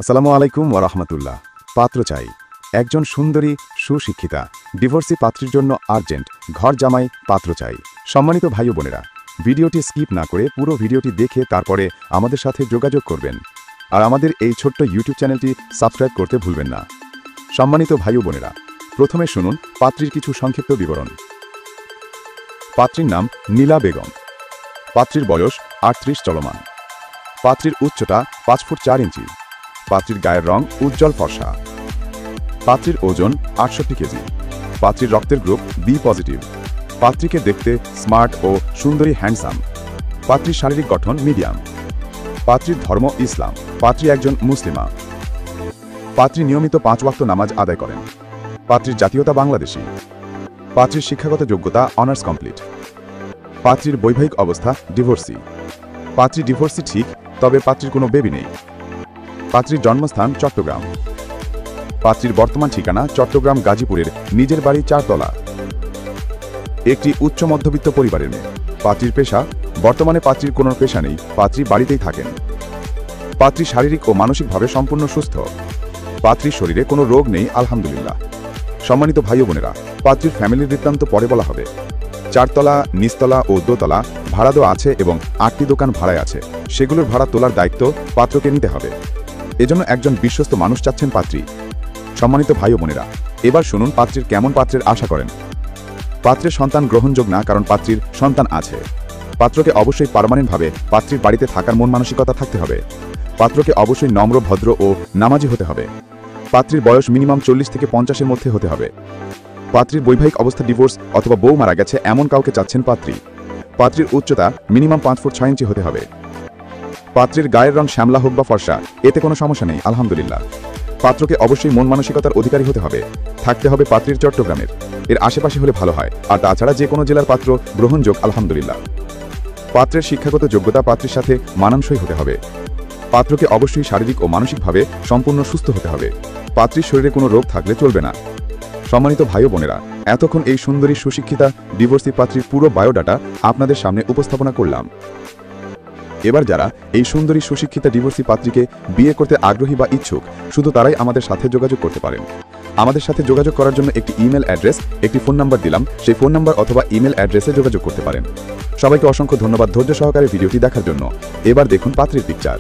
আসসালামু আলাইকুম ওয়া রাহমাতুল্লাহ। পাত্র চাই একজন সুন্দরী সুশিক্ষিতা ডিভোর্সি পাত্রীর জন্য আর্জেন্ট ঘর জামাই পাত্র চাই। সম্মানিত ভাই ও বোনেরা, ভিডিওটি স্কিপ না করে পুরো ভিডিওটি দেখে তারপরে আমাদের সাথে যোগাযোগ করবেন। আর আমাদের এই ছোট্ট ইউটিউব চ্যানেলটি সাবস্ক্রাইব করতে ভুলবেন না। সম্মানিত ভাই ও বোনেরা, প্রথমে শুনুন পাত্রীর কিছু সংক্ষিপ্ত বিবরণ। পাত্রীর নাম নীলা বেগম। পাত্রীর বয়স 38 চলমান। পাত্রীর উচ্চতা 5 ফুট 4 ইঞ্চি। পাত্রীর গায়ের রং উজ্জ্বল ফর্সা। পাত্রীর ওজন 68 কেজি। পাত্রীর রক্তের গ্রুপ বি পজিটিভ। পাত্রীকে দেখতে স্মার্ট ও সুন্দরী হ্যান্ডসাম। পাত্রীর শারীরিক গঠন মিডিয়াম। পাত্রীর ধর্ম ইসলাম। পাত্রী একজন মুসলিমা। পাত্রী নিয়মিত 5 ওয়াক্ত নামাজ আদায় করেন। পাত্রীর জাতীয়তা বাংলাদেশী। পাত্রীর শিক্ষাগত যোগ্যতা অনার্স কমপ্লিট। পাত্রীর বৈবাহিক অবস্থা ডিভোর্সি। পাত্রী ডিভোর্সি ঠিক, তবে পাত্রীর কোনো বেবি নেই। পাত্রীর জন্মস্থান চট্টগ্রাম। পাত্রীর বর্তমান ঠিকানা চট্টগ্রাম গাজীপুরের নিজের বাড়ি 4 তলা। একটি উচ্চ মধ্যবিত্ত পরিবারের মেয়ে। পাত্রীর পেশা বর্তমানে পাত্রীর কোনো পেশা নেই, পাত্রী বাড়িতেই থাকেন। পাত্রী শারীরিক ও মানসিকভাবে সম্পূর্ণ সুস্থ। পাত্রীর শরীরে কোনো রোগ নেই আলহামদুলিল্লাহ। সম্মানিত ভাই ও বোনেরা, পাত্রীর ফ্যামিলির বৃত্তান্ত পরে বলা হবে। 4 তলা, নিচতলা ও দোতলা ভাড়া দেওয়া আছে এবং 8টি দোকান ভাড়ায় আছে। সেগুলোর ভাড়া তোলার দায়িত্ব পাত্রকে নিতে হবে। এজন্য একজন বিশ্বস্ত মানুষ চাচ্ছেন পাত্রী। সম্মানিত ভাই ও বোনেরা, এবার শুনুন পাত্রীর কেমন পাত্রের আশা করেন। পাত্রের সন্তান গ্রহণযোগ্য না, কারণ পাত্রীর সন্তান আছে। পাত্রকে অবশ্যই পার্মানেন্টভাবে পাত্রীর বাড়িতে থাকার মন মানসিকতা থাকতে হবে। পাত্রকে অবশ্যই নম্র, ভদ্র ও নামাজি হতে হবে। পাত্রীর বয়স মিনিমাম 40 থেকে 50-এর মধ্যে হতে হবে। পাত্রীর বৈবাহিক অবস্থা ডিভোর্স অথবা বউ মারা গেছে এমন কাউকে চাচ্ছেন পাত্রী। পাত্রীর উচ্চতা মিনিমাম 5 ফুট 6 ইঞ্চি হতে হবে। পাত্রীর গায়ের রং শ্যামলা হোক বা ফর্সা, এতে কোনো সমস্যা নেই আলহামদুলিল্লাহ। পাত্রকে অবশ্যই মন মানসিকতার অধিকারী হতে হবে। থাকতে হবে পাত্রীর চট্টগ্রামের, এর আশেপাশে হলে ভালো হয়, আর তাছাড়া যে কোনো জেলার পাত্র গ্রহণযোগ্য আলহামদুলিল্লাহ। পাত্রের শিক্ষাগত যোগ্যতা পাত্রীর সাথে মানানসই হতে হবে। পাত্রকে অবশ্যই শারীরিক ও মানসিকভাবে সম্পূর্ণ সুস্থ হতে হবে। পাত্রীর শরীরে কোনো রোগ থাকলে চলবে না। সম্মানিত ভাই ও বোনেরা, এতক্ষণ এই সুন্দরী সুশিক্ষিতা ডিভোর্সি পাত্রীর পুরো বায়োডাটা আপনাদের সামনে উপস্থাপনা করলাম। এবার যারা এই সুন্দরী সুশিক্ষিতা ডিভোর্সি পাত্রীকে বিয়ে করতে আগ্রহী বা ইচ্ছুক, শুধু তারাই আমাদের সাথে যোগাযোগ করতে পারেন। আমাদের সাথে যোগাযোগ করার জন্য একটি ইমেল অ্যাড্রেস, একটি ফোন নাম্বার দিলাম। সেই ফোন নাম্বার অথবা ইমেল অ্যাড্রেসে যোগাযোগ করতে পারেন। সবাইকে অসংখ্য ধন্যবাদ ধৈর্য সহকারে ভিডিওটি দেখার জন্য। এবার দেখুন পাত্রীর পিকচার।